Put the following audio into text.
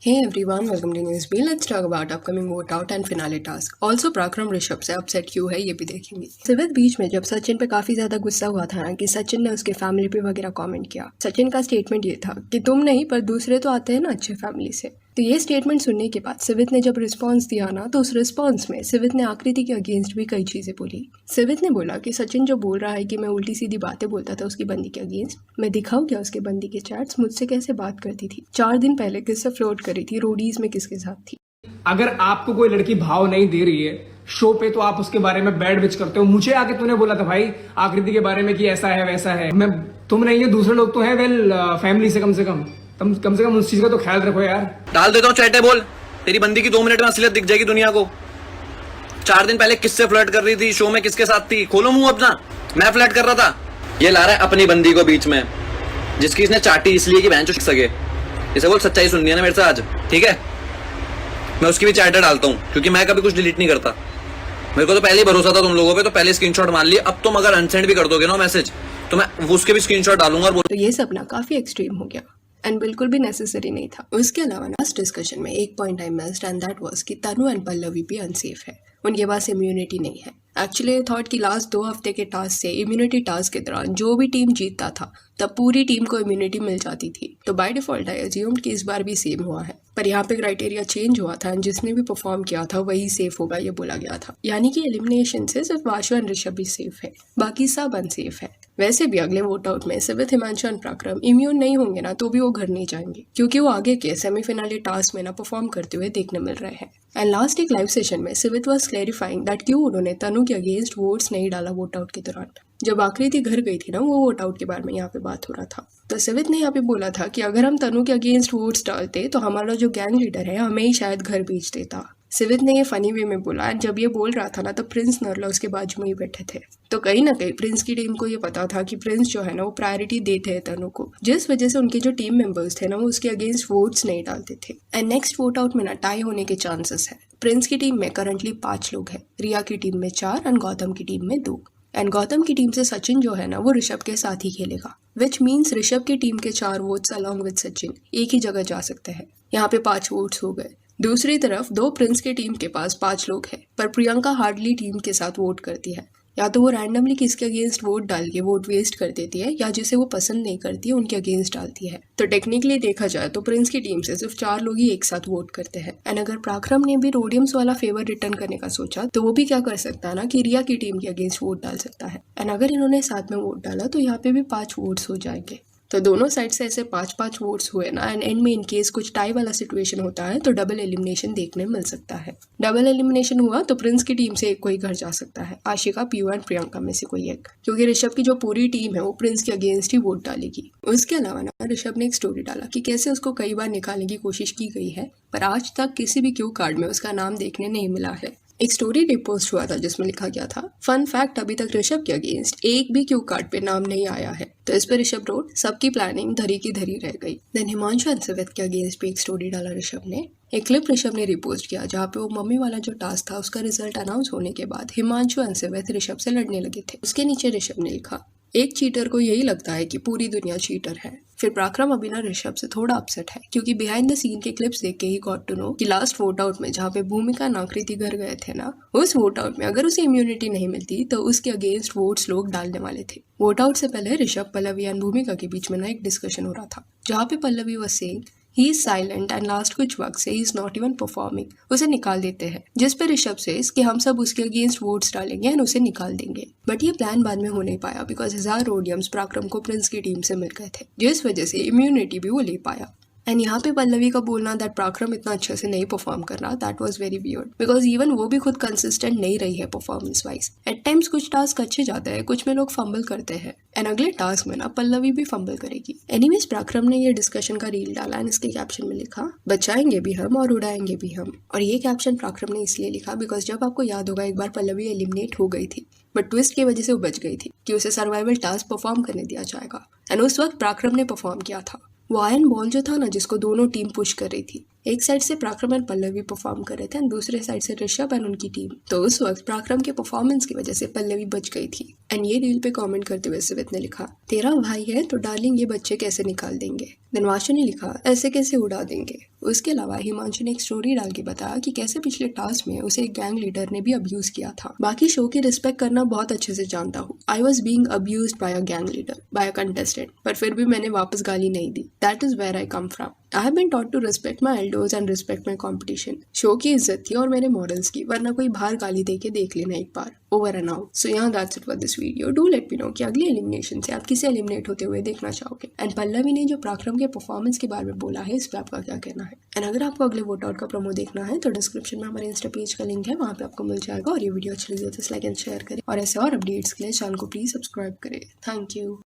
Hey everyone, welcome to Newsbeat. Let's talk about upcoming vote out and finale task. Also पराक्रम ऋषभ से upset क्यों है ये भी देखेंगे। सिवित बीच में जब सचिन पे काफी ज्यादा गुस्सा हुआ था ना कि सचिन ने उसके फैमिली पे वगैरह कमेंट किया। सचिन का स्टेटमेंट ये था कि तुम नहीं पर दूसरे तो आते हैं ना अच्छे फैमिली से। तो ये स्टेटमेंट सुनने के बाद सिवित ने जब रिस्पॉन्स दिया ना तो उस रिस्पॉन्स में सिवित ने आकृति के अगेंस्ट भी कई चीजें बोली। सिवित ने बोला कि सचिन जो बोल रहा है कि मैं उल्टी सीधी बातें बोलता था उसकी बंदी के अगेंस्ट, मैं दिखाऊं क्या उसके बंदी के चैट्स, मुझसे कैसे बात करती थी, 4 दिन पहले किससे फ्लोट करी थी, रोडीज में किसके साथ थी। अगर आपको कोई लड़की भाव नहीं दे रही है शो पे तो आप उसके बारे में बैड विच करते हो। मुझे आके तूने बोला था भाई आकृति के बारे में कि ऐसा है वैसा है। मैं तुम नहीं है दूसरे लोग तो हैं। वेल फैमिली से कम से कम उस चीज का तो ख्याल रखो यार। डाल देता हूँ चैटे बोल, तेरी बंदी की 2 मिनट में असलियत दिख जाएगी दुनिया को। 4 दिन पहले किससे फ्लर्ट कर रही थी, शो में किसके साथ थी, खोलो मुंह अपना। मैं फ्लर्ट कर रहा था, ये ला रहा है अपनी बंदी को बीच में जिसकी इसने चाटी इसलिए कि बहन चुक सके। इसे बोल सच्चाई सुननी है ना मेरे से आज, ठीक है। मैं उसकी भी चैटर डालता हूँ क्योंकि मैं कभी कुछ डिलीट नहीं करता। मेरे को तो पहले ही भरोसा था तुम लोगों पे, तो पहले स्क्रीनशॉट मान लिए। अब तुम अगर अनसेंड भी कर दोगे ना मैसेज तो मैं उसके भी स्क्रीनशॉट डालूंगा और तो ये सपना काफी एक्सट्रीम हो गया एंड बिल्कुल भी नेसेसरी नहीं था। उसके अलावा लास्ट डिस्कशन में एक point I missed and that was कि तनु एंड पल्लवी भी अनसेफ है, उनके पास इम्यूनिटी नहीं है। एक्चुअली थॉट कि लास्ट 2 हफ्ते के टास्क से इम्यूनिटी टास्क के दौरान जो भी टीम जीतता था तब पूरी टीम को इम्यूनिटी मिल जाती थी। तो बाय डिफॉल्ट आई अज्यूम्ड कि इस बार भी सेम हुआ है, पर यहाँ पे क्राइटेरिया चेंज हुआ था एंड जिसने भी परफॉर्म किया था वही सेफ होगा ये बोला गया था। यानी कि एलिमिनेशन से सिर्फ वाशु एंड ऋषभ भी सेफ है, बाकी सब अनसेफ है। वैसे भी अगले वोट आउट में सिवित, हिमांशु एंड पराक्रम इम्यून नहीं होंगे ना तो भी वो घर नहीं जाएंगे क्योंकि वो आगे के सेमीफिनाले टास्क में ना परफॉर्म करते हुए देखने मिल रहे हैं। एंड लास्ट एक लाइव सेशन में सिवित वाज क्लैरिफाइंग दैट क्यों उन्होंने तनु के अगेंस्ट वोट्स नहीं डाला वोट आउट के दौरान। जब आकृति घर गई थी ना वो वोट आउट के बारे में यहाँ पे बात हो रहा था। तो सिवित ने यहाँ पे बोला था कि अगर हम तनु के अगेंस्ट वोट्स डालते तो हमारा जो गैंग लीडर है हमें ही शायद घर भेज देता। सिवित ने ये फनी वे में बोला एंड जब ये बोल रहा था ना तो प्रिंस नरला उसके बाजू में ही बैठे थे। तो कहीं ना कहीं प्रिंस की टीम को ये पता था कि प्रिंस जो है ना वो प्रायोरिटी देते हैं तनु को, जिस वजह से उनके जो टीम मेंबर्स थे ना वो उसके अगेंस्ट वोट्स नहीं डालते थे। एंड नेक्स्ट वोट आउट में ना टाई होने के चांसेस है। प्रिंस की टीम में करंटली 5 लोग हैं, रिया की टीम में 4 एंड गौतम की टीम में 2। एंड गौतम की टीम से सचिन जो है ना वो ऋषभ के साथ ही खेलेगा, विच मीन्स ऋषभ की टीम के 4 वोट्स अलॉन्ग विद सचिन एक ही जगह जा सकते हैं। यहाँ पे 5 वोट्स हो गए। दूसरी तरफ 2 प्रिंस के टीम के पास 5 लोग हैं, पर प्रियंका हार्डली टीम के साथ वोट करती है। या तो वो रैंडमली किसके अगेंस्ट वोट डाल के वोट वेस्ट कर देती है या जिसे वो पसंद नहीं करती है उनके अगेंस्ट डालती है। तो टेक्निकली देखा जाए तो प्रिंस की टीम से सिर्फ 4 लोग ही एक साथ वोट करते हैं। एंड अगर पराक्रम ने भी रोडियम्स वाला फेवर रिटर्न करने का सोचा तो वो भी क्या कर सकता है ना कि रिया की टीम के अगेंस्ट वोट डाल सकता है। एंड अगर इन्होंने साथ में वोट डाला तो यहाँ पे भी 5 वोट्स हो जाएंगे। तो दोनों साइड से ऐसे 5-5 वोट्स हुए ना एंड एंड में इन केस कुछ टाई वाला सिचुएशन होता है तो डबल एलिमिनेशन देखने मिल सकता है। डबल एलिमिनेशन हुआ तो प्रिंस की टीम से एक कोई घर जा सकता है, आशिका, पीयू एंड प्रियंका में से कोई एक, क्योंकि ऋषभ की जो पूरी टीम है वो प्रिंस के अगेंस्ट ही वोट डालेगी। उसके अलावा ना ऋषभ ने एक स्टोरी डाला कि कैसे उसको कई बार निकालने की कोशिश की गई है पर आज तक किसी भी क्यू कार्ड में उसका नाम देखने नहीं मिला है। एक स्टोरी रिपोस्ट हुआ था जिसमें लिखा गया था, फन फैक्ट, अभी तक ऋषभ के अगेंस्ट एक भी क्यू कार्ड पे नाम नहीं आया है। तो इस पर ऋषभ रोड, सबकी प्लानिंग धरी की धरी रह गई। देन हिमांशु एंड सिवित के अगेंस्ट भी एक स्टोरी डाला ऋषभ ने। एक क्लिप ऋषभ ने रिपोस्ट किया जहाँ पे वो मम्मी वाला जो टास्क था उसका रिजल्ट अनाउंस होने के बाद हिमांशु एंड सिवित ऋषभ से लड़ने लगे थे। उसके नीचे ऋषभ ने लिखा, एक चीटर को यही लगता है कि पूरी दुनिया चीटर है। फिर पराक्रम अभी ना ऋषभ से थोड़ा अपसेट है क्योंकि बिहाइंड द सीन के क्लिप्स देख के ही गॉट टू नो कि लास्ट वोट आउट में जहाँ पे भूमिका एंड आकृति घर गए थे ना, उस वोट आउट में अगर उसे इम्यूनिटी नहीं मिलती तो उसके अगेंस्ट वोट्स लोग डालने वाले थे। वोट आउट से पहले ऋषभ, पल्लवी एंड भूमिका के बीच में ना एक डिस्कशन हो रहा था जहाँ पे Pallavi was saying he is silent and last कुछ वक्त से he is not even performing, उसे निकाल देते हैं, जिस पे ऋषभ से कि हम सब उसके अगेंस्ट वोट्स डालेंगे एंड उसे निकाल देंगे। बट ये प्लान बाद में हो नहीं पाया बिकॉज 1000 रोडियम्स पराक्रम को प्रिंस की टीम से मिल गए थे, जिस वजह से इम्यूनिटी भी वो ले पाया। एंड यहाँ पे पल्लवी का बोलना दैट पराक्रम इतना अच्छे से नहीं परफॉर्म कर रहा, that was very weird because even वो भी खुद कंसिस्टेंट नहीं रही है परफॉर्मेंस वाइज। एट टाइम्स कुछ टास्क अच्छे जाते हैं, कुछ में लोग फंबल करते हैं एंड अगले टास्क में ना पल्लवी भी फंबल करेगी। एनीवेज पराक्रम ने ये डिस्कशन का रील डाला एंड इसके कैप्शन में लिखा, बचाएंगे भी हम और उड़ाएंगे भी हम। और ये कैप्शन पराक्रम ने इसलिए लिखा बिकॉज जब आपको याद होगा एक बार पल्लवी एलिमिनेट हो गई थी बट ट्विस्ट की वजह से वो बच गई थी कि उसे सर्वाइवल टास्क परफॉर्म करने दिया जाएगा एंड उस वक्त पराक्रम ने परफॉर्म किया था। वो आयरन बॉल जो था ना जिसको दोनों टीम पुश कर रही थी, एक साइड से पराक्रम और पल्लवी परफॉर्म कर रहे थे और दूसरे साइड से ऋषभ और उनकी टीम। तो उस वक्त पराक्रम के परफॉर्मेंस की वजह से पल्लवी बच गई थी। एंड ये रील पे कमेंट करते हुए सिवित ने लिखा, तेरा भाई है तो डार्लिंग ये बच्चे कैसे निकाल देंगे। देन वाशु ने लिखा, ऐसे कैसे उड़ा देंगे। उसके अलावा हिमांशु ने एक स्टोरी डाल के बताया कि कैसे पिछले टास्क में उसे एक गैंग लीडर ने भी अब्यूज किया था। बाकी शो की रिस्पेक्ट करना बहुत अच्छे से जानता हूँ। I was being abused by a gang leader, by a contestant, पर फिर भी मैंने वापस गाली नहीं दी। That is where I come from. I have been taught to respect my elders and respect my competition. Show की इज्जत थी और मेरे मॉडल्स की, वरना कोई बाहर गाली दे के देख लेना एक बार। Over and out. सो यहाँ that's it for this video. Do let me know कि अगली एलिमिनेशन से आप किसे एलिमिनेट होते हुए देखना चाहोगे। एंड पल्लवी ने जो पराक्रम के परफॉर्मेंस के बारे में बोला है, इस पर आपका क्या कहना है। एंड अगर आपको अगले वोट आउट का प्रोमो देखना है तो डिस्क्रिप्शन में हमारे इंस्टा पेज का लिंक है, वहाँ पे आपको मिल जाएगा। और ये वीडियो अच्छी लगी तो लाइक एंड शेयर करें और ऐसे और अपडेट्स के लिए चैनल को प्लीज सब्सक्राइब करें। Thank you.